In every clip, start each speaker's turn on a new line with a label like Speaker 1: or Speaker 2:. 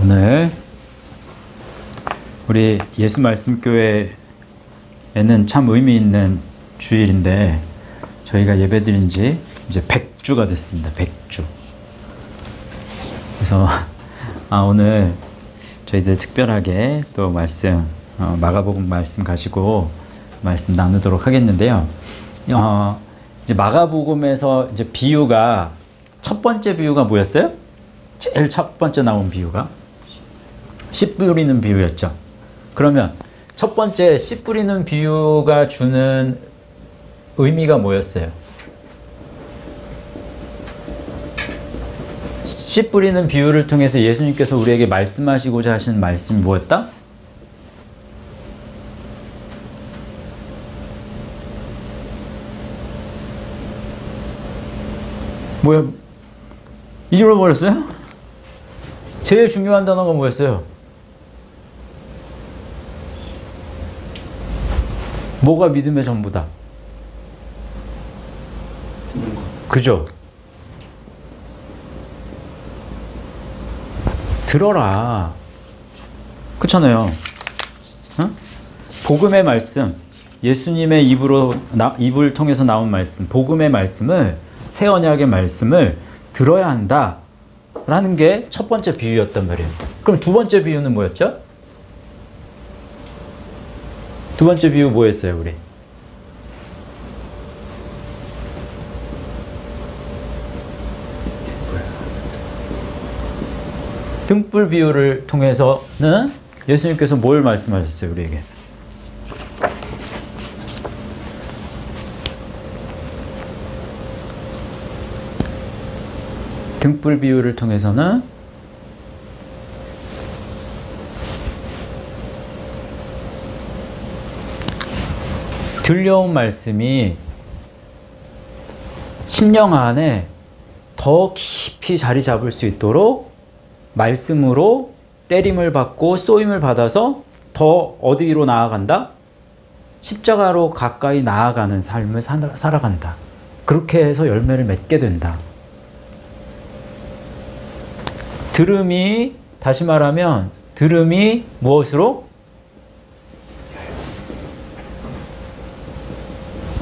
Speaker 1: 오늘 우리 예수 말씀 교회에는 참 의미 있는 주일인데 저희가 예배드린 지 이제 100주가 됐습니다. 100주. 그래서 오늘 저희들 특별하게 또 말씀 마가복음 말씀 가지고 말씀 나누도록 하겠는데요. 이제 마가복음에서 이제 비유가 첫 번째 비유가 뭐였어요? 제일 첫 번째 나온 비유가 씨 뿌리는 비유였죠. 그러면 첫 번째 씨 뿌리는 비유가 주는 의미가 뭐였어요? 씨 뿌리는 비유를 통해서 예수님께서 우리에게 말씀하시고자 하신 말씀이 뭐였다? 뭐야? 잊어버렸어요? 제일 중요한 단어가 뭐였어요? 뭐가 믿음의 전부다? 그죠? 들어라. 그렇잖아요. 응? 복음의 말씀, 예수님의 입을 통해서 나온 말씀, 복음의 말씀을, 새 언약의 말씀을 들어야 한다 라는 게 첫 번째 비유였단 말이에요. 그럼 두 번째 비유는 뭐였죠? 두 번째 비유 뭐였어요, 우리? 등불 비유를 통해서는 예수님께서 뭘 말씀하셨어요, 우리에게? 등불 비유를 통해서는 들려온 말씀이 심령 안에 더 깊이 자리 잡을 수 있도록 말씀으로 때림을 받고 쏘임을 받아서 더 어디로 나아간다? 십자가로 가까이 나아가는 삶을 살아간다. 그렇게 해서 열매를 맺게 된다. 들음이, 다시 말하면 들음이 무엇으로?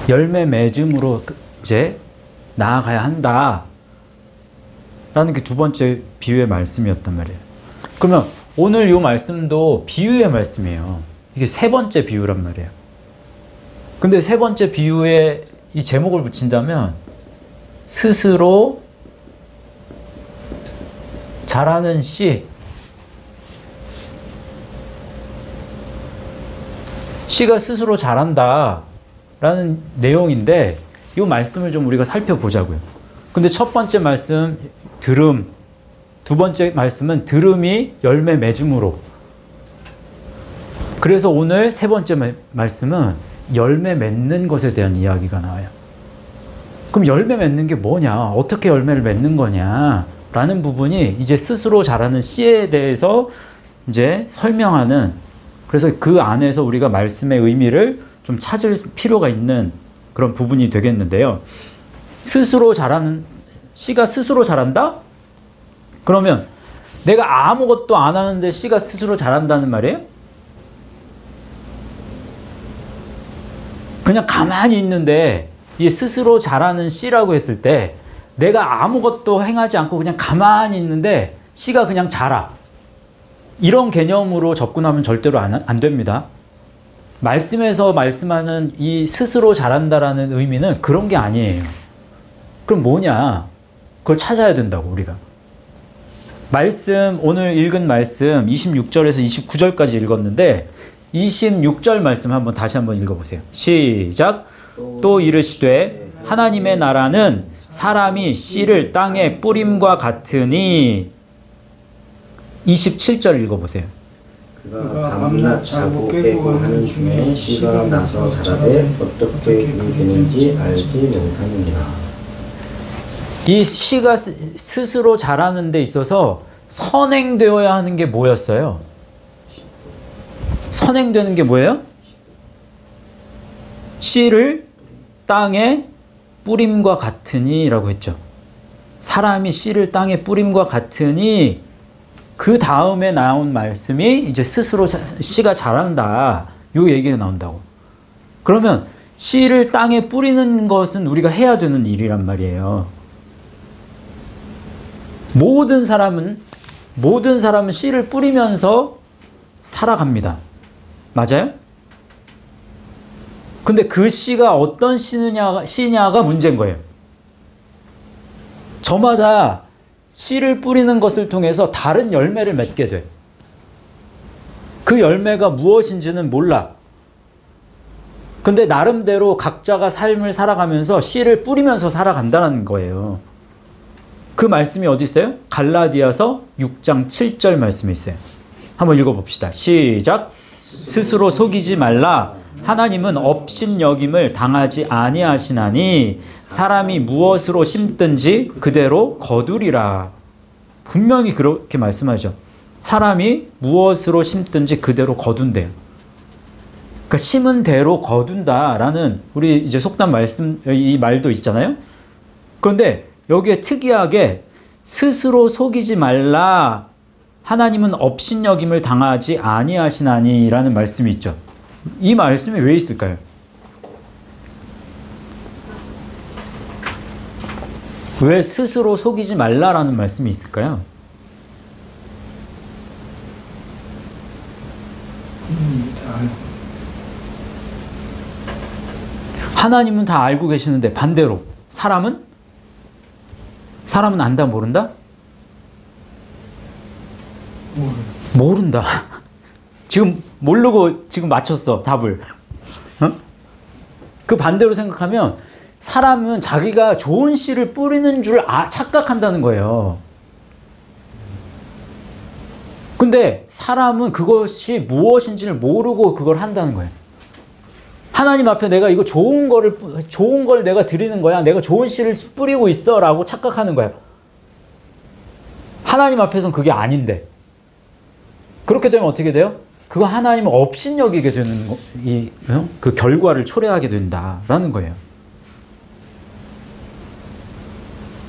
Speaker 1: 열매 맺음으로 이제 나아가야 한다 라는 게 두 번째 비유의 말씀이었단 말이에요. 그러면 오늘 이 말씀도 비유의 말씀이에요. 이게 세 번째 비유란 말이에요. 근데 세 번째 비유에 이 제목을 붙인다면 스스로 자라는 씨, 씨가 스스로 자란다 라는 내용인데 이 말씀을 좀 우리가 살펴보자고요. 근데 첫 번째 말씀 들음, 두 번째 말씀은 들음이 열매 맺음으로. 그래서 오늘 세 번째 말씀은 열매 맺는 것에 대한 이야기가 나와요. 그럼 열매 맺는 게 뭐냐? 어떻게 열매를 맺는 거냐? 라는 부분이 이제 스스로 자라는 씨에 대해서 이제 설명하는, 그래서 그 안에서 우리가 말씀의 의미를 좀 찾을 필요가 있는 그런 부분이 되겠는데요. 스스로 자라는, 씨가 스스로 자란다? 그러면 내가 아무것도 안 하는데 씨가 스스로 자란다는 말이에요? 그냥 가만히 있는데 이 스스로 자라는 씨라고 했을 때 내가 아무것도 행하지 않고 그냥 가만히 있는데 씨가 그냥 자라. 이런 개념으로 접근하면 절대로 안 됩니다. 말씀에서 말씀하는 이 스스로 자란다라는 의미는 그런 게 아니에요. 그럼 뭐냐? 그걸 찾아야 된다고, 우리가. 말씀, 오늘 읽은 말씀 26절에서 29절까지 읽었는데 26절 말씀 다시 한번 읽어보세요. 시작. 또 이르시되 하나님의 나라는 사람이 씨를 땅에 뿌림과 같으니. 27절 읽어보세요.
Speaker 2: 그가 밤낮 자고 깨고 하는 중에 씨가 나서 자라되 어떻게 되는지 알지 못하느니라.
Speaker 1: 이 씨가 스스로 자라는 데 있어서 선행되어야 하는 게 뭐였어요? 선행되는 게 뭐예요? 씨를 땅에 뿌림과 같으니 라고 했죠. 사람이 씨를 땅에 뿌림과 같으니 그 다음에 나온 말씀이 이제 스스로 씨가 자란다. 요 얘기가 나온다고. 그러면 씨를 땅에 뿌리는 것은 우리가 해야 되는 일이란 말이에요. 모든 사람은 씨를 뿌리면서 살아갑니다. 맞아요? 근데 그 씨가 어떤 씨냐가 문제인 거예요. 저마다 씨를 뿌리는 것을 통해서 다른 열매를 맺게 돼. 그 열매가 무엇인지는 몰라. 근데 나름대로 각자가 삶을 살아가면서 씨를 뿌리면서 살아간다는 거예요. 그 말씀이 어디 있어요? 갈라디아서 6장 7절 말씀이 있어요. 한번 읽어봅시다. 시작. 스스로 속이지 말라. 하나님은 업신여김을 당하지 아니하시나니 사람이 무엇으로 심든지 그대로 거두리라. 분명히 그렇게 말씀하죠. 사람이 무엇으로 심든지 그대로 거둔대요. 그러니까 심은 대로 거둔다라는 우리 이제 속담 말씀 이 말도 있잖아요. 그런데 여기에 특이하게 스스로 속이지 말라. 하나님은 업신여김을 당하지 아니하시나니라는 말씀이 있죠. 이 말씀이 왜 있을까요? 왜 스스로 속이지 말라라는 말씀이 있을까요? 하나님은 다 알고 계시는데 반대로 사람은 안다 모른다? 모른다. 지금 모르고 지금 맞췄어 답을. 어? 그 반대로 생각하면 사람은 자기가 좋은 씨를 뿌리는 줄 착각한다는 거예요. 근데 사람은 그것이 무엇인지를 모르고 그걸 한다는 거예요. 하나님 앞에 내가 이거 좋은 걸 내가 드리는 거야. 내가 좋은 씨를 뿌리고 있어 라고 착각하는 거야. 하나님 앞에서는 그게 아닌데. 그렇게 되면 어떻게 돼요? 그거 하나님은 업신여기게 되는 그 결과를 초래하게 된다라는 거예요.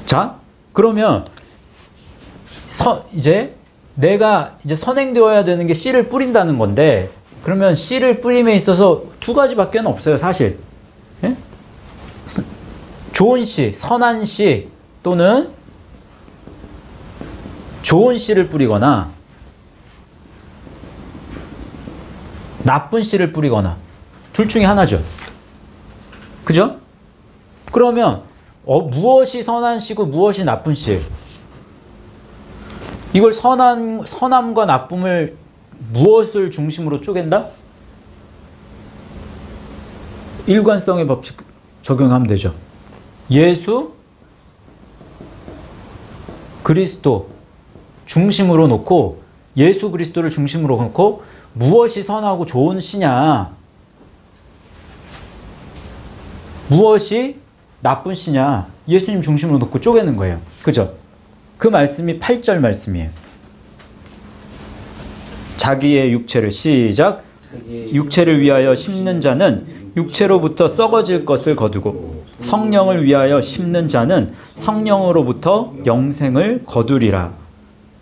Speaker 1: 자, 그러면 이제 내가 이제 선행되어야 되는 게 씨를 뿌린다는 건데, 그러면 씨를 뿌림에 있어서 두 가지밖에 없어요, 사실. 예? 좋은 씨, 선한 씨 또는 좋은 씨를 뿌리거나 나쁜 씨를 뿌리거나 둘 중에 하나죠. 그죠? 그러면 무엇이 선한 씨고 무엇이 나쁜 씨? 이걸 선함과 나쁨을 무엇을 중심으로 쪼갠다? 일관성의 법칙 적용하면 되죠. 예수, 그리스도 중심으로 놓고 예수 그리스도를 중심으로 놓고 무엇이 선하고 좋은 씨냐, 무엇이 나쁜 씨냐 예수님 중심으로 놓고 쪼개는 거예요. 그죠? 그 말씀이 8절 말씀이에요. 자기의 육체를 시작. 육체를 위하여 심는 자는 육체로부터 썩어질 것을 거두고 성령을 위하여 심는 자는 성령으로부터 영생을 거두리라.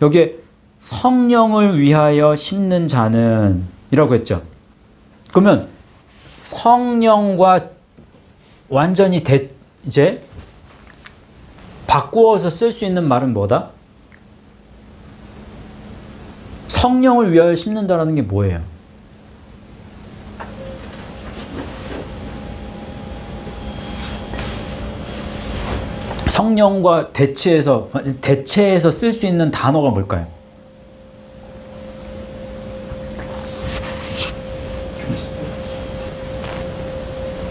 Speaker 1: 여기에 성령을 위하여 심는 자는 이라고 했죠. 그러면 성령과 완전히 이제 바꾸어서 쓸 수 있는 말은 뭐다? 성령을 위하여 심는다라는 게 뭐예요? 성령과 대체해서 쓸 수 있는 단어가 뭘까요?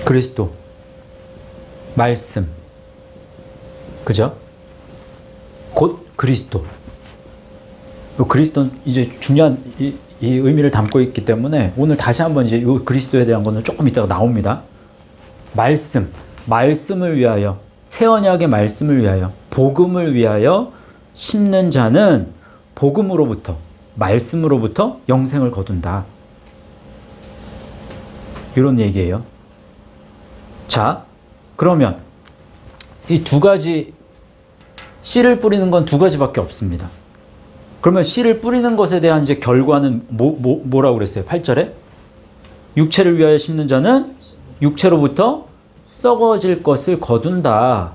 Speaker 1: 그리스도, 말씀, 그죠? 곧 그리스도. 그리스도는 이제 중요한 이 의미를 담고 있기 때문에 오늘 다시 한번 이제 이 그리스도에 대한 거는 조금 이따가 나옵니다. 말씀을 위하여, 새 언약의 말씀을 위하여, 복음을 위하여 심는 자는 복음으로부터, 말씀으로부터 영생을 거둔다. 이런 얘기예요. 자, 그러면 이 두 가지 씨를 뿌리는 건 두 가지밖에 없습니다. 그러면 씨를 뿌리는 것에 대한 이제 결과는 뭐라고 그랬어요? 8절에 육체를 위하여 심는 자는 육체로부터 썩어질 것을 거둔다.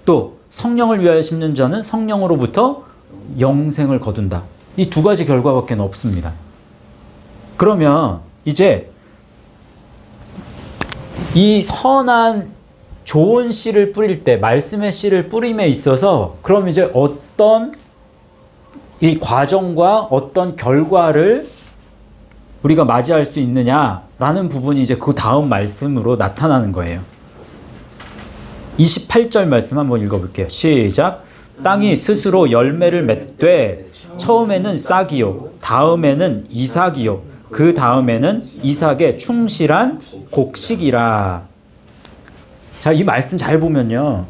Speaker 1: 또 성령을 위하여 심는 자는 성령으로부터 영생을 거둔다. 이 두 가지 결과밖에 없습니다. 그러면 이제 이 선한 좋은 씨를 뿌릴 때, 말씀의 씨를 뿌림에 있어서 그럼 이제 어떤 이 과정과 어떤 결과를 우리가 맞이할 수 있느냐라는 부분이 이제 그 다음 말씀으로 나타나는 거예요. 28절 말씀 한번 읽어볼게요. 시작. 땅이 스스로 열매를 맺되 처음에는 싹이요 다음에는 이삭이요 그 다음에는 이삭의 충실한 곡식이라. 자, 이 말씀 잘 보면요.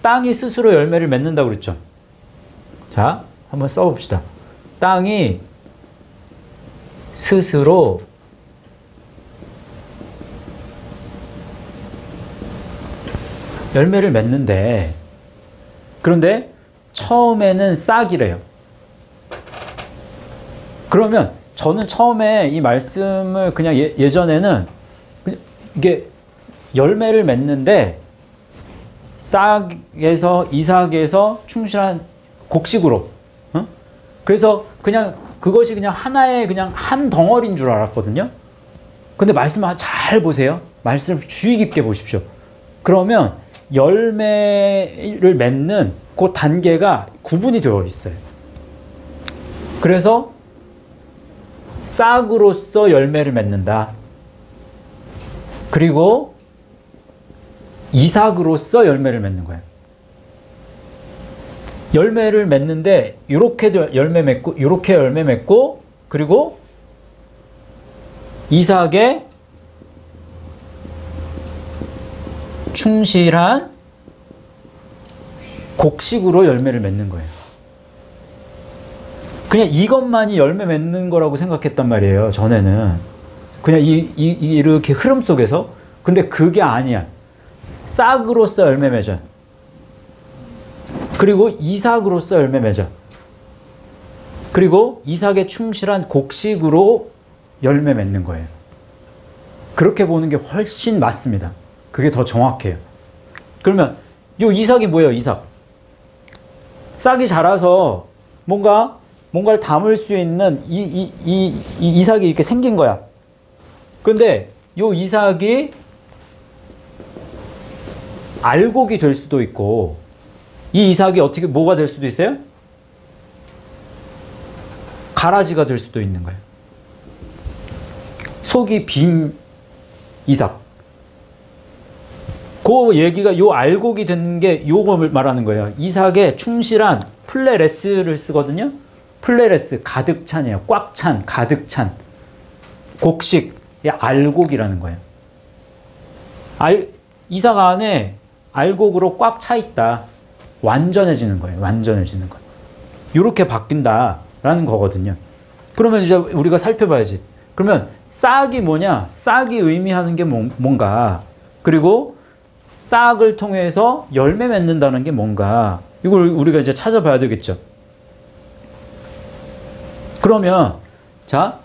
Speaker 1: 땅이 스스로 열매를 맺는다고 그랬죠. 자, 한번 써봅시다. 땅이 스스로 열매를 맺는데, 그런데 처음에는 싹이래요. 그러면 저는 처음에 이 말씀을 그냥 예전에는 그냥 이게 열매를 맺는데 싹에서 이삭에서 충실한 곡식으로, 그래서 그냥 그것이 그냥 하나의 그냥 한 덩어리인 줄 알았거든요. 근데 말씀을 잘 보세요. 말씀을 주의 깊게 보십시오. 그러면 열매를 맺는 그 단계가 구분이 되어 있어요. 그래서 싹으로서 열매를 맺는다. 그리고 이삭으로서 열매를 맺는 거예요. 열매를 맺는데 이렇게도 열매 맺고 이렇게 열매 맺고 그리고 이삭의 충실한 곡식으로 열매를 맺는 거예요. 그냥 이것만이 열매 맺는 거라고 생각했단 말이에요. 전에는 그냥 이렇게 흐름 속에서. 근데 그게 아니야. 싹으로서 열매 맺어. 그리고 이삭으로서 열매 맺어. 그리고 이삭의 충실한 곡식으로 열매 맺는 거예요. 그렇게 보는 게 훨씬 맞습니다. 그게 더 정확해요. 그러면 요 이삭이 뭐예요? 이삭. 싹이 자라서 뭔가를 담을 수 있는 이 이삭이 이렇게 생긴 거야. 근데 요 이삭이 알곡이 될 수도 있고, 이 이삭이 어떻게 뭐가 될 수도 있어요? 가라지가 될 수도 있는 거예요. 속이 빈 이삭. 그 얘기가 요 알곡이 된 게 요걸 말하는 거예요. 이삭의 충실한 플레레스를 쓰거든요. 플레레스 가득 찬이에요. 꽉 찬, 가득 찬. 곡식의 알곡이라는 거예요. 이삭 안에 알곡으로 꽉 차 있다. 완전해지는 거예요. 완전해지는 거. 이렇게 바뀐다라는 거거든요. 그러면 이제 우리가 살펴봐야지. 그러면 싹이 뭐냐? 싹이 의미하는 게 뭔가? 그리고 싹을 통해서 열매 맺는다는 게 뭔가? 이걸 우리가 이제 찾아봐야 되겠죠. 그러면 자,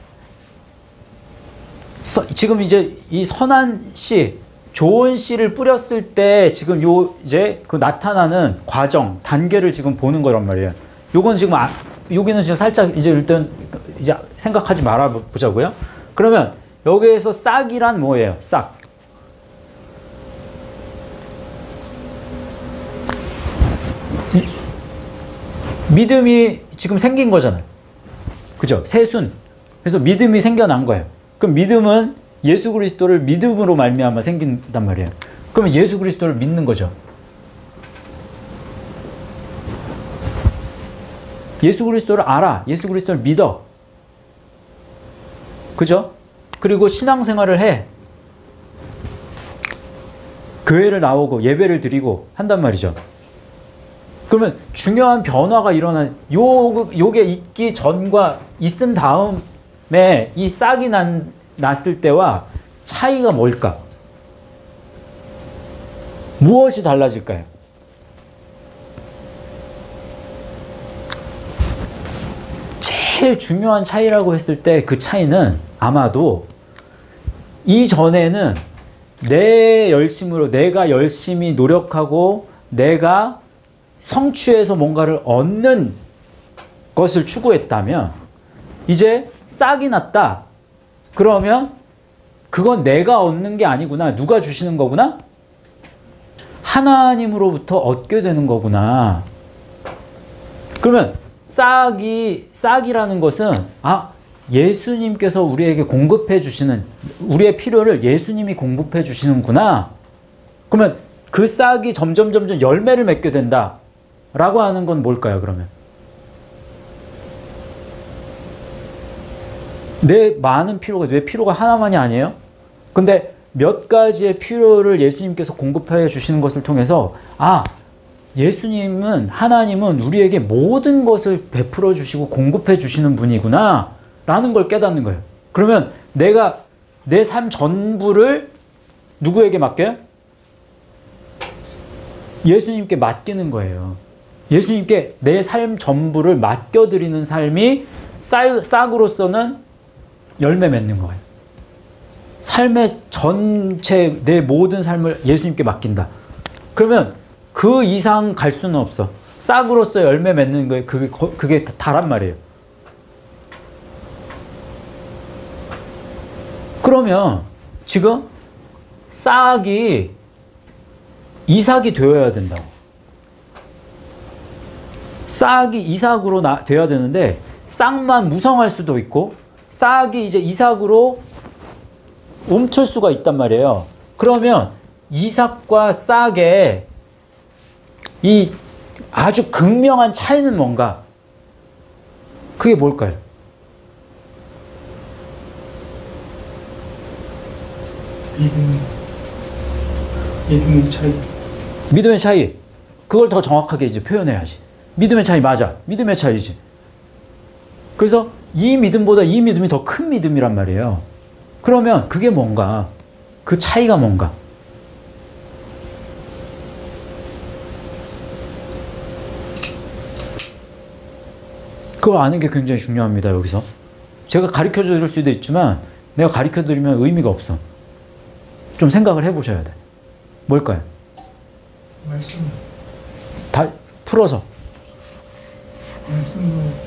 Speaker 1: 지금 이제 이 선한 씨, 좋은 씨를 뿌렸을 때 지금 이제 그 나타나는 과정, 단계를 지금 보는 거란 말이에요. 요건 지금 여기는 지금 살짝 이제 일단 이제 생각하지 말아 보자고요. 그러면 여기에서 싹이란 뭐예요? 싹. 믿음이 지금 생긴 거잖아요. 그죠? 새순. 그래서 믿음이 생겨난 거예요. 그럼 믿음은 예수 그리스도를 믿음으로 말미암아 생긴단 말이에요. 그러면 예수 그리스도를 믿는 거죠. 예수 그리스도를 알아. 예수 그리스도를 믿어. 그죠? 그리고 신앙생활을 해. 교회를 나오고 예배를 드리고 한단 말이죠. 그러면 중요한 변화가 일어난 요게 있기 전과 있은 다음에 이 싹이 났을 때와 차이가 뭘까? 무엇이 달라질까요? 제일 중요한 차이라고 했을 때 그 차이는 아마도 이전에는 내 열심으로 내가 열심히 노력하고 내가 성취해서 뭔가를 얻는 것을 추구했다면 이제 싹이 났다. 그러면 그건 내가 얻는 게 아니구나. 누가 주시는 거구나? 하나님으로부터 얻게 되는 거구나. 그러면 싹이라는 것은 예수님께서 우리에게 공급해 주시는 우리의 필요를 예수님이 공급해 주시는구나. 그러면 그 싹이 점점 열매를 맺게 된다. 라고 하는 건 뭘까요, 그러면? 내 많은 필요가, 내 필요가 하나만이 아니에요? 근데 몇 가지의 필요를 예수님께서 공급해 주시는 것을 통해서 예수님은, 하나님은 우리에게 모든 것을 베풀어 주시고 공급해 주시는 분이구나 라는 걸 깨닫는 거예요. 그러면 내가 내 삶 전부를 누구에게 맡겨요? 예수님께 맡기는 거예요. 예수님께 내 삶 전부를 맡겨드리는 삶이 싹으로서는 열매 맺는 거예요. 삶의 전체, 내 모든 삶을 예수님께 맡긴다. 그러면 그 이상 갈 수는 없어. 싹으로서 열매 맺는 거에 그게 다란 말이에요. 그러면 지금 싹이 이삭이 되어야 된다고. 싹이 이삭으로 되어야 되는데 싹만 무성할 수도 있고 싹이 이제 이삭으로 움틀 수가 있단 말이에요. 그러면 이삭과 싹의 이 아주 극명한 차이는 뭔가? 그게 뭘까요?
Speaker 3: 믿음의 차이.
Speaker 1: 믿음의 차이. 그걸 더 정확하게 이제 표현해야지. 믿음의 차이 맞아. 믿음의 차이지. 그래서 이 믿음보다 이 믿음이 더 큰 믿음이란 말이에요. 그러면 그게 뭔가? 그 차이가 뭔가? 그걸 아는 게 굉장히 중요합니다, 여기서. 제가 가르쳐 드릴 수도 있지만 내가 가르쳐 드리면 의미가 없어. 좀 생각을 해보셔야 돼. 뭘까요?
Speaker 3: 말씀.
Speaker 1: 다 풀어서.
Speaker 3: 말씀으로.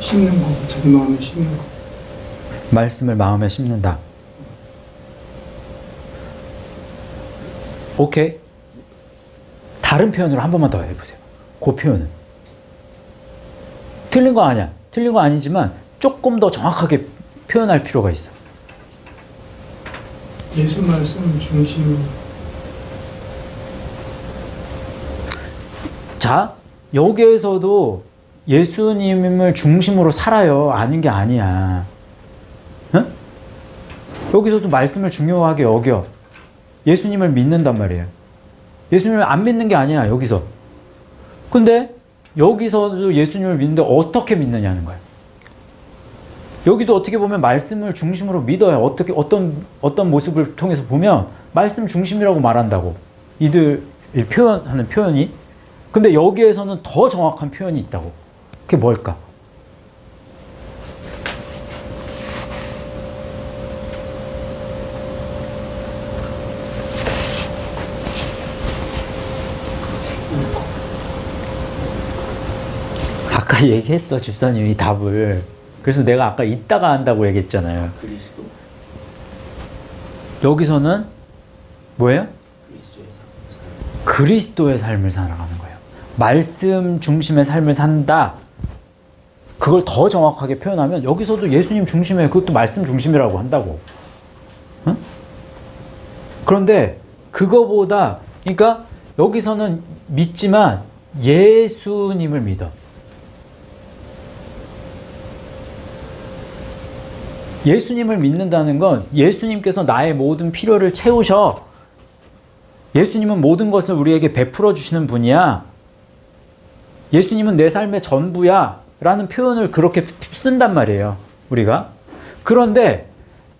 Speaker 3: 심는 거, 자기 마음에 심는 거.
Speaker 1: 말씀을 마음에 심는다. 오케이. 다른 표현으로 한 번만 더 해보세요. 그 표현은. 틀린 거 아니야. 틀린 거 아니지만 조금 더 정확하게 표현할 필요가 있어.
Speaker 3: 예수 말씀 중심으로.
Speaker 1: 자, 여기에서도 예수님을 중심으로 살아요. 아닌 게 아니야. 응? 여기서도 말씀을 중요하게 여겨. 예수님을 믿는단 말이에요. 예수님을 안 믿는 게 아니야, 여기서. 근데 여기서도 예수님을 믿는데 어떻게 믿느냐는 거야. 여기도 어떻게 보면 말씀을 중심으로 믿어야 어떤 모습을 통해서 보면 말씀 중심이라고 말한다고. 이들이 표현하는 표현이. 근데 여기에서는 더 정확한 표현이 있다고. 그게 뭘까? 아까 얘기했어, 집사님이 답을. 그래서 내가 아까 이따가 한다고 얘기했잖아요.
Speaker 2: 그리스도.
Speaker 1: 여기서는 뭐예요?
Speaker 2: 그리스도의
Speaker 1: 그리스도의 삶을 살아가는 거예요. 말씀 중심의 삶을 산다. 그걸 더 정확하게 표현하면 여기서도 예수님 중심에 그것도 말씀 중심이라고 한다고. 응? 그런데 그거보다 그러니까 여기서는 믿지만 예수님을 믿어. 예수님을 믿는다는 건 예수님께서 나의 모든 필요를 채우셔. 예수님은 모든 것을 우리에게 베풀어 주시는 분이야. 예수님은 내 삶의 전부야. 라는 표현을 그렇게 쓴단 말이에요, 우리가. 그런데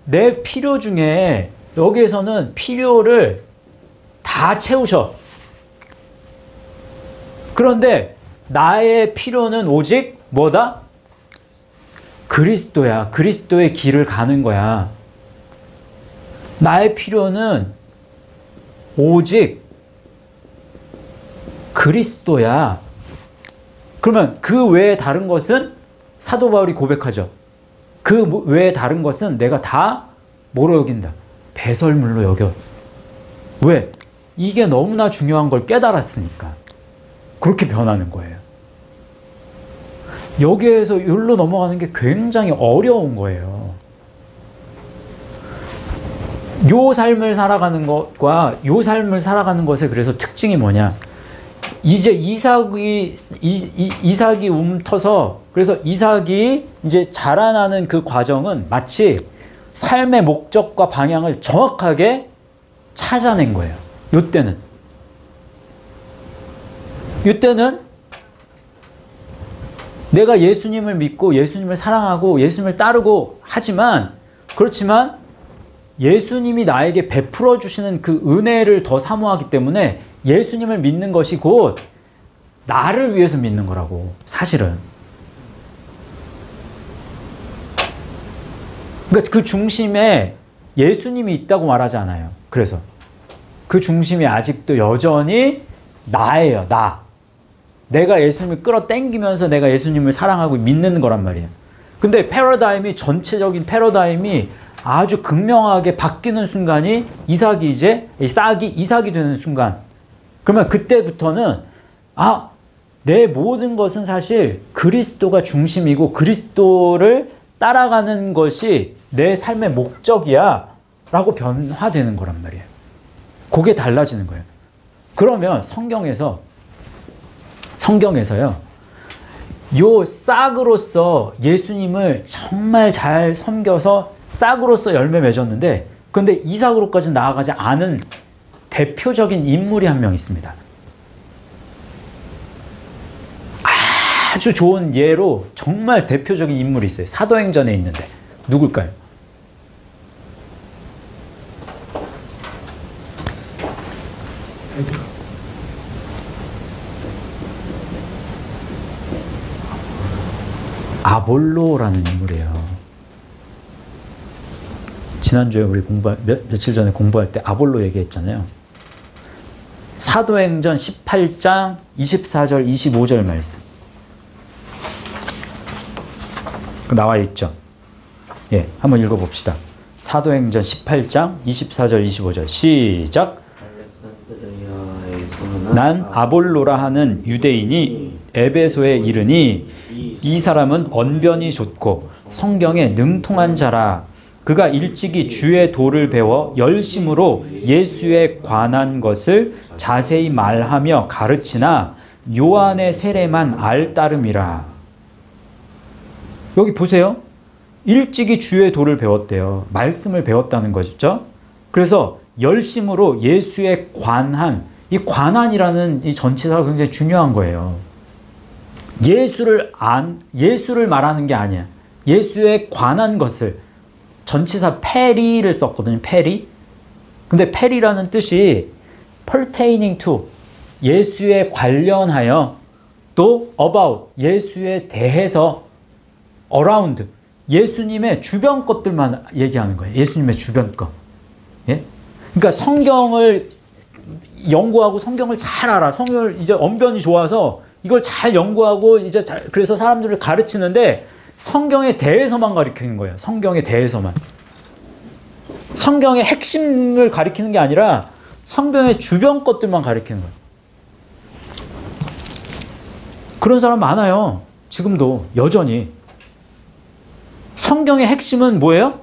Speaker 1: 내 필요 중에 여기에서는 필요를 다 채우셔. 그런데 나의 필요는 오직 뭐다? 그리스도야. 그리스도의 길을 가는 거야. 나의 필요는 오직 그리스도야. 그러면 그 외에 다른 것은 사도 바울이 고백하죠. 그 외에 다른 것은 내가 다 뭐로 여긴다? 배설물로 여겨. 왜? 이게 너무나 중요한 걸 깨달았으니까. 그렇게 변하는 거예요. 여기에서 여기로 넘어가는 게 굉장히 어려운 거예요. 요 삶을 살아가는 것과 요 삶을 살아가는 것의 그래서 특징이 뭐냐? 이제 이삭이 움터서 그래서 이삭이 이제 자라나는 그 과정은 마치 삶의 목적과 방향을 정확하게 찾아낸 거예요. 이때는 내가 예수님을 믿고 예수님을 사랑하고 예수님을 따르고 하지만 그렇지만 예수님이 나에게 베풀어 주시는 그 은혜를 더 사모하기 때문에 예수님을 믿는 것이 곧 나를 위해서 믿는 거라고 사실은. 그러니까 그 중심에 예수님이 있다고 말하지 않아요. 그래서 그 중심이 아직도 여전히 나예요. 나. 내가 예수님을 끌어당기면서 내가 예수님을 사랑하고 믿는 거란 말이에요. 근데 전체적인 패러다임이 아주 극명하게 바뀌는 순간이 이삭이 되는 순간. 그러면 그때부터는 내 모든 것은 사실 그리스도가 중심이고 그리스도를 따라가는 것이 내 삶의 목적이야 라고 변화되는 거란 말이에요. 그게 달라지는 거예요. 그러면 성경에서요, 요 싹으로서 예수님을 정말 잘 섬겨서 싹으로서 열매 맺었는데, 근데 이삭으로까지 나아가지 않은 대표적인 인물이 한 명 있습니다. 아주 좋은 예로 정말 대표적인 인물이 있어요. 사도행전에 있는데 누굴까요? 아볼로라는 인물이에요. 지난주에 우리 며칠 전에 공부할 때 아볼로 얘기했잖아요. 사도행전 18장 24절 25절 말씀 나와 있죠. 예, 한번 읽어봅시다. 사도행전 18장 24절 25절 시작. 난 아볼로라 하는 유대인이 에베소에 이르니 이 사람은 언변이 좋고 성경에 능통한 자라. 그가 일찍이 주의 도를 배워 열심으로 예수에 관한 것을 자세히 말하며 가르치나 요한의 세례만 알따름이라. 여기 보세요. 일찍이 주의 도를 배웠대요. 말씀을 배웠다는 것이죠. 그래서 열심으로 예수에 관한, 이 관한이라는 이 전치사가 굉장히 중요한 거예요. 예수를 말하는 게 아니야. 예수에 관한 것을, 전치사 페리를 썼거든요. 페리. 근데 페리라는 뜻이 pertaining to, 예수에 관련하여, 또 about, 예수에 대해서, around, 예수님의 주변 것들만 얘기하는 거예요. 예수님의 주변 것. 예? 그러니까 성경을 연구하고 성경을 잘 알아. 성경을 이제 언변이 좋아서 이걸 잘 연구하고 이제 그래서 사람들을 가르치는데 성경에 대해서만 가르치는 거예요. 성경에 대해서만. 성경의 핵심을 가르치는 게 아니라 성경의 주변 것들만 가르치는 거예요. 그런 사람 많아요. 지금도 여전히. 성경의 핵심은 뭐예요?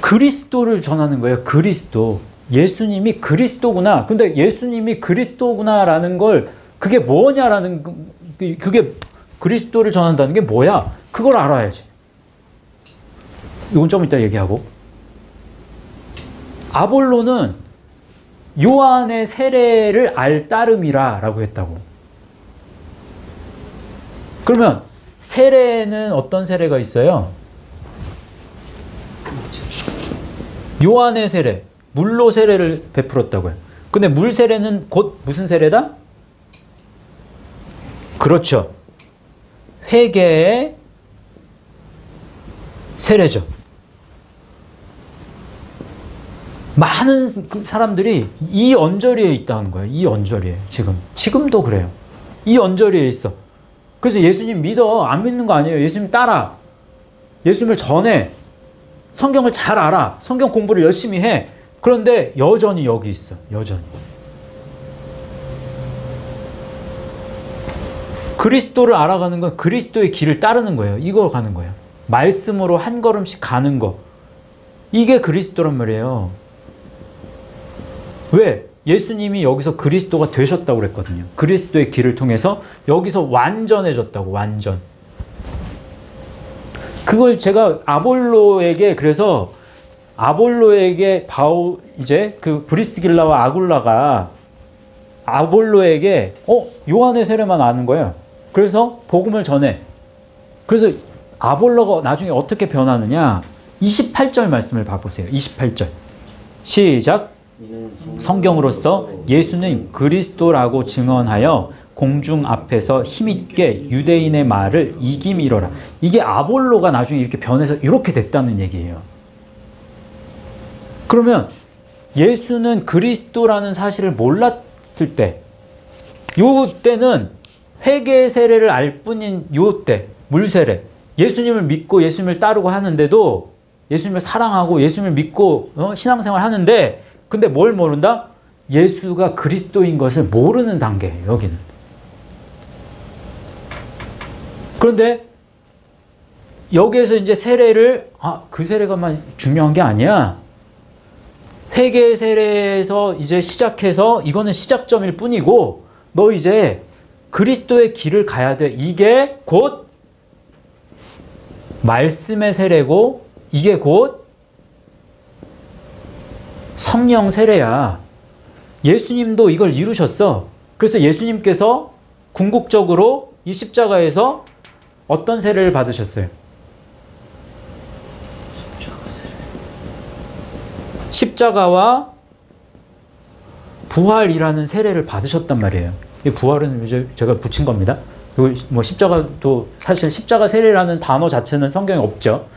Speaker 1: 그리스도를 전하는 거예요. 그리스도. 예수님이 그리스도구나. 근데 예수님이 그리스도구나라는 걸, 그게 뭐냐라는, 그게 그리스도를 전한다는 게 뭐야? 그걸 알아야지. 이건 좀 이따 얘기하고. 아볼로는 요한의 세례를 알따름이라 라고 했다고. 그러면 세례는 어떤 세례가 있어요? 요한의 세례, 물로 세례를 베풀었다고요. 근데 물 세례는 곧 무슨 세례다? 그렇죠. 회개의 세례죠. 많은 사람들이 이 언저리에 있다는 거예요. 이 언저리에. 지금도 그래요. 이 언저리에 있어. 그래서 예수님 믿어. 안 믿는 거 아니에요. 예수님 따라. 예수님을 전해. 성경을 잘 알아. 성경 공부를 열심히 해. 그런데 여전히 여기 있어. 여전히. 그리스도를 알아가는 건 그리스도의 길을 따르는 거예요. 이걸 가는 거예요. 말씀으로 한 걸음씩 가는 거. 이게 그리스도란 말이에요. 왜? 예수님이 여기서 그리스도가 되셨다고 그랬거든요. 그리스도의 길을 통해서 여기서 완전해졌다고. 완전. 그걸 제가 그래서 아볼로에게 이제 그 브리스길라와 아굴라가 아볼로에게 요한의 세례만 아는 거예요. 그래서 복음을 전해. 그래서 아볼로가 나중에 어떻게 변하느냐. 28절 말씀을 봐보세요. 28절. 시작. 성경으로서 예수는 그리스도라고 증언하여 공중 앞에서 힘있게 유대인의 말을 이김이러라. 이게 아볼로가 나중에 이렇게 변해서 이렇게 됐다는 얘기예요. 그러면 예수는 그리스도라는 사실을 몰랐을 때, 요때는 회개 세례를 알 뿐인 요때, 물세례, 예수님을 믿고 예수님을 따르고 하는데도, 예수님을 사랑하고 예수님을 믿고 신앙생활 하는데, 근데 뭘 모른다? 예수가 그리스도인 것을 모르는 단계예요. 여기는. 그런데 여기에서 이제 세례를 그 세례가만 중요한 게 아니야. 회개 세례에서 이제 시작해서 이거는 시작점일 뿐이고, 너 이제 그리스도의 길을 가야 돼. 이게 곧 말씀의 세례고, 이게 곧 성령 세례야. 예수님도 이걸 이루셨어. 그래서 예수님께서 궁극적으로 이 십자가에서 어떤 세례를 받으셨어요? 십자가와 부활이라는 세례를 받으셨단 말이에요. 이 부활은 이제 제가 붙인 겁니다. 뭐 십자가도 사실 십자가 세례라는 단어 자체는 성경에 없죠.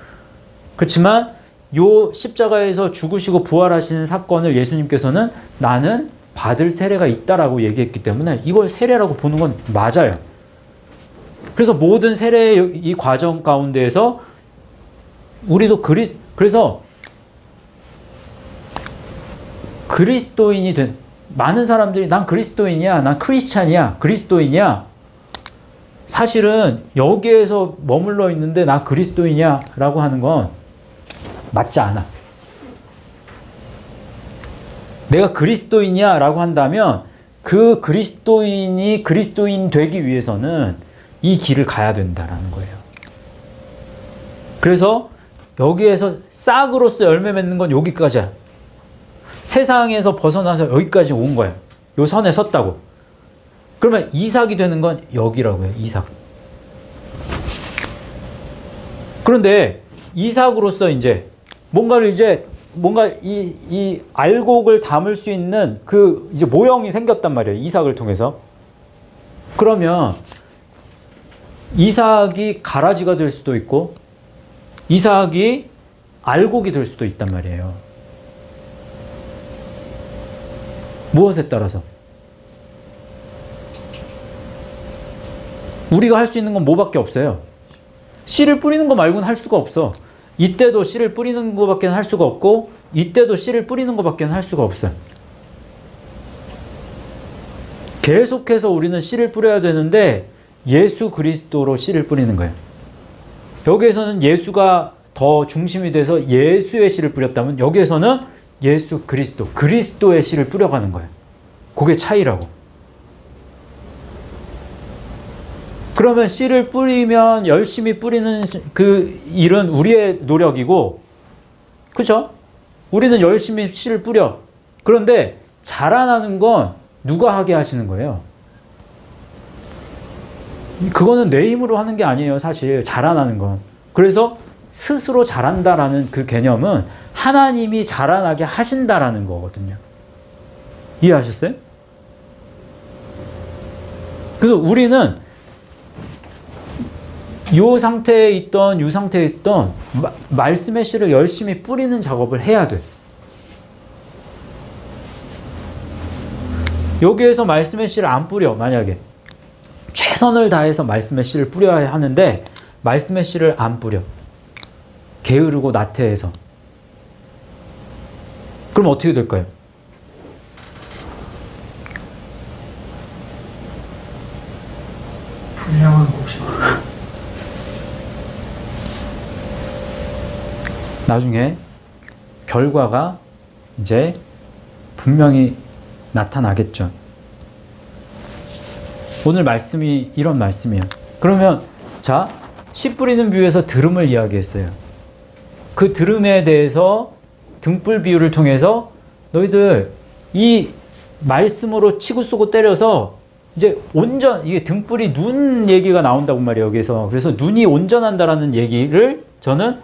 Speaker 1: 그렇지만 요 십자가에서 죽으시고 부활하시는 사건을 예수님께서는 나는 받을 세례가 있다라고 얘기했기 때문에 이걸 세례라고 보는 건 맞아요. 그래서 모든 세례의 이 과정 가운데에서 우리도 그래서 그리스도인이 된 많은 사람들이 난 그리스도인이야, 난 크리스찬이야, 그리스도인이야. 사실은 여기에서 머물러 있는데 나 그리스도인이야 라고 하는 건 맞지 않아. 내가 그리스도인이야 라고 한다면 그 그리스도인이 그리스도인 되기 위해서는 이 길을 가야 된다라는 거예요. 그래서 여기에서 싹으로서 열매 맺는 건 여기까지야. 세상에서 벗어나서 여기까지 온 거야. 요 선에 섰다고. 그러면 이삭이 되는 건 여기라고 해요. 이삭. 그런데 이삭으로서 뭔가 이 알곡을 담을 수 있는 그 이제 모형이 생겼단 말이에요. 이삭을 통해서. 그러면 이삭이 가라지가 될 수도 있고 이삭이 알곡이 될 수도 있단 말이에요. 무엇에 따라서? 우리가 할 수 있는 건 뭐밖에 없어요. 씨를 뿌리는 거 말고는 할 수가 없어. 이때도 씨를 뿌리는 것밖에 할 수가 없고 이때도 씨를 뿌리는 것밖에 할 수가 없어요. 계속해서 우리는 씨를 뿌려야 되는데 예수 그리스도로 씨를 뿌리는 거예요. 여기에서는 예수가 더 중심이 돼서 예수의 씨를 뿌렸다면 여기에서는 예수 그리스도, 그리스도의 씨를 뿌려가는 거예요. 그게 차이라고. 그러면 씨를 뿌리면 열심히 뿌리는 그 일은 우리의 노력이고, 그렇죠? 우리는 열심히 씨를 뿌려. 그런데 자라나는 건 누가 하게 하시는 거예요? 그거는 내 힘으로 하는 게 아니에요, 사실. 자라나는 건. 그래서 스스로 자란다라는 그 개념은 하나님이 자라나게 하신다라는 거거든요. 이해하셨어요? 그래서 우리는 이 상태에 있던 이 상태에 있던 말씀의 씨를 열심히 뿌리는 작업을 해야 돼. 여기에서 말씀의 씨를 안 뿌려. 만약에 최선을 다해서 말씀의 씨를 뿌려야 하는데 말씀의 씨를 안 뿌려. 게으르고 나태해서. 그럼 어떻게 될까요?
Speaker 3: 불량한 곡식.
Speaker 1: 나중에 결과가 이제 분명히 나타나겠죠. 오늘 말씀이 이런 말씀이에요. 그러면 자, 씨 뿌리는 비유에서 들음을 이야기했어요. 그 들음에 대해서 등불 비유를 통해서 너희들 이 말씀으로 치고 쏘고 때려서 이제 이게 등불이 눈 얘기가 나온다고 말이에요, 여기서. 그래서 눈이 온전한다라는 얘기를 저는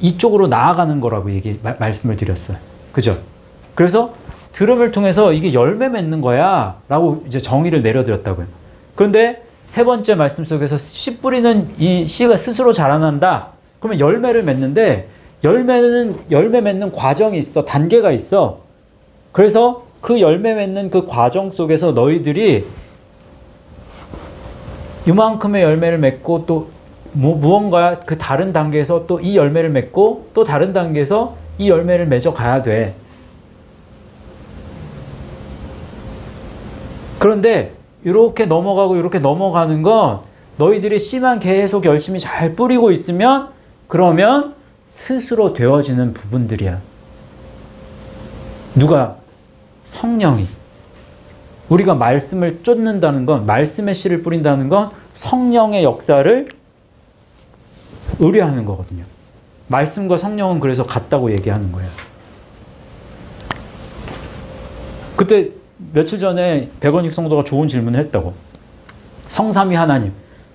Speaker 1: 이쪽으로 나아가는 거라고 말씀을 드렸어요. 그죠? 그래서 들음을 통해서 이게 열매 맺는 거야 라고 이제 정의를 내려드렸다고요. 그런데 세 번째 말씀 속에서 씨 뿌리는 이 씨가 스스로 자라난다. 그러면 열매를 맺는데 열매 맺는 과정이 있어. 단계가 있어. 그래서 그 열매 맺는 그 과정 속에서 너희들이 이만큼의 열매를 맺고 또 무언가 그 다른 단계에서 또 이 열매를 맺고 또 다른 단계에서 이 열매를 맺어 가야 돼. 그런데 이렇게 넘어가고 이렇게 넘어가는 건 너희들이 씨만 계속 열심히 잘 뿌리고 있으면 그러면 스스로 되어지는 부분들이야. 누가? 성령이. 우리가 말씀을 쫓는다는 건, 말씀의 씨를 뿌린다는 건 성령의 역사를 의뢰하는 거거든요. 말씀과 성령은 그래서 같다고 얘기하는 거예요. 그때 며칠 전에 백원익 성도가 좋은 질문을 했다고. 성삼위 하나님,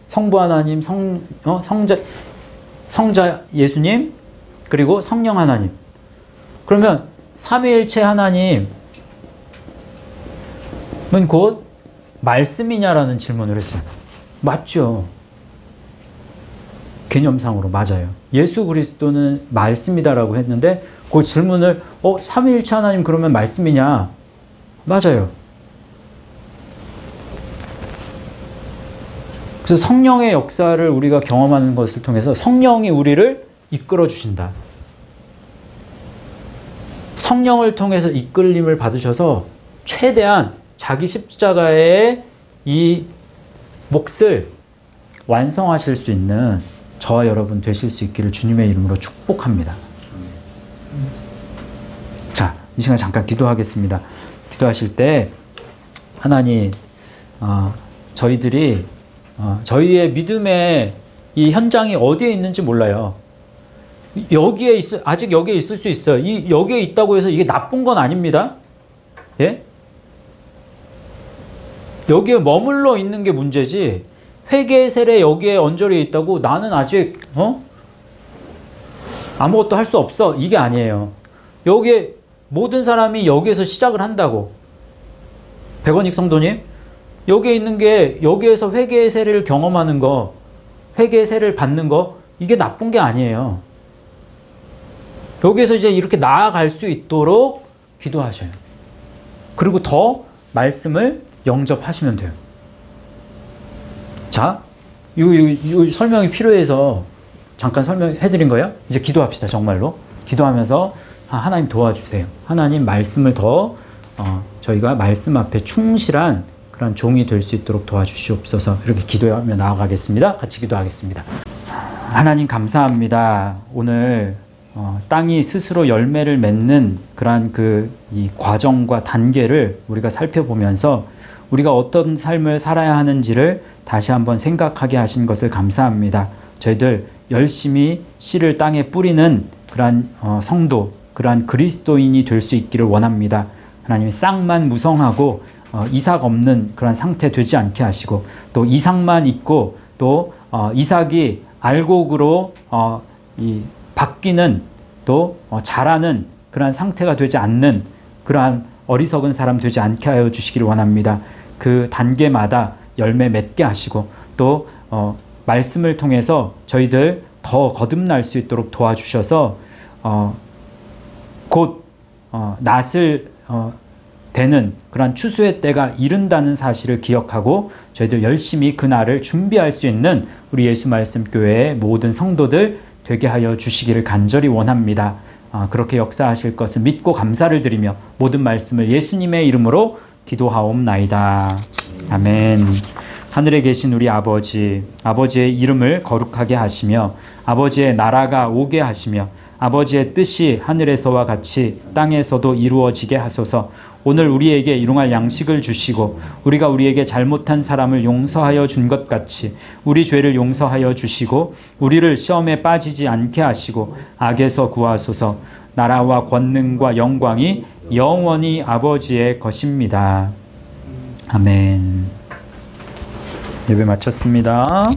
Speaker 1: 성부 하나님, 성자 예수님, 그리고 성령 하나님. 그러면 삼위일체 하나님은 곧 말씀이냐라는 질문을 했어요. 맞죠. 개념상으로 맞아요. 예수 그리스도는 말씀이다라고 했는데 그 질문을 삼위일체 하나님 그러면 말씀이냐? 맞아요. 그래서 성령의 역사를 우리가 경험하는 것을 통해서 성령이 우리를 이끌어 주신다. 성령을 통해서 이끌림을 받으셔서 최대한 자기 십자가의 이 몫을 완성하실 수 있는 저와 여러분 되실 수 있기를 주님의 이름으로 축복합니다. 자, 이 시간 잠깐 기도하겠습니다. 기도하실 때 하나님, 저희들이 저희의 믿음의 이 현장이 어디에 있는지 몰라요. 아직 여기에 있을 수 있어요. 여기에 있다고 해서 이게 나쁜 건 아닙니다. 예? 여기에 머물러 있는 게 문제지, 회개의 세례 여기에 언저리에 있다고 나는 아직 아무것도 할 수 없어, 이게 아니에요. 여기에 모든 사람이 여기에서 시작을 한다고. 백원익 성도님, 여기에 있는 게, 여기에서 회개의 세례를 경험하는 거, 회개의 세례를 받는 거, 이게 나쁜 게 아니에요. 여기에서 이제 이렇게 나아갈 수 있도록 기도하셔요. 그리고 더 말씀을 영접하시면 돼요. 자, 이 설명이 필요해서 잠깐 설명해드린 거예요. 이제 기도합시다. 정말로 기도하면서 하나님 도와주세요. 하나님 말씀을 더 저희가 말씀 앞에 충실한 그런 종이 될 수 있도록 도와주시옵소서. 이렇게 기도하며 나아가겠습니다. 같이 기도하겠습니다. 하나님 감사합니다. 오늘 땅이 스스로 열매를 맺는 그러한 이 과정과 단계를 우리가 살펴보면서 우리가 어떤 삶을 살아야 하는지를 다시 한번 생각하게 하신 것을 감사합니다. 저희들 열심히 씨를 땅에 뿌리는 그러한 성도, 그러한 그리스도인이 될 수 있기를 원합니다. 하나님, 쌍만 무성하고 이삭 없는 그런 상태 되지 않게 하시고, 또 이삭만 있고 또 이삭이 알곡으로 바뀌는 또 자라는 그러한 상태가 되지 않는 그러한 어리석은 사람 되지 않게 하여 주시기를 원합니다. 그 단계마다 열매 맺게 하시고 또 말씀을 통해서 저희들 더 거듭날 수 있도록 도와주셔서 곧 낫을 되는 그러한 추수의 때가 이른다는 사실을 기억하고 저희들 열심히 그 날을 준비할 수 있는 우리 예수 말씀 교회의 모든 성도들 되게 하여 주시기를 간절히 원합니다. 그렇게 역사하실 것을 믿고 감사를 드리며 모든 말씀을 예수님의 이름으로 기도하옵나이다. 아멘. 하늘에 계신 우리 아버지, 아버지의 이름을 거룩하게 하시며 아버지의 나라가 오게 하시며 아버지의 뜻이 하늘에서와 같이 땅에서도 이루어지게 하소서. 오늘 우리에게 일용할 양식을 주시고 우리가 우리에게 잘못한 사람을 용서하여 준 것 같이 우리 죄를 용서하여 주시고 우리를 시험에 빠지지 않게 하시고 악에서 구하소서. 나라와 권능과 영광이 영원히 아버지의 것입니다. 아멘. 예배 마쳤습니다.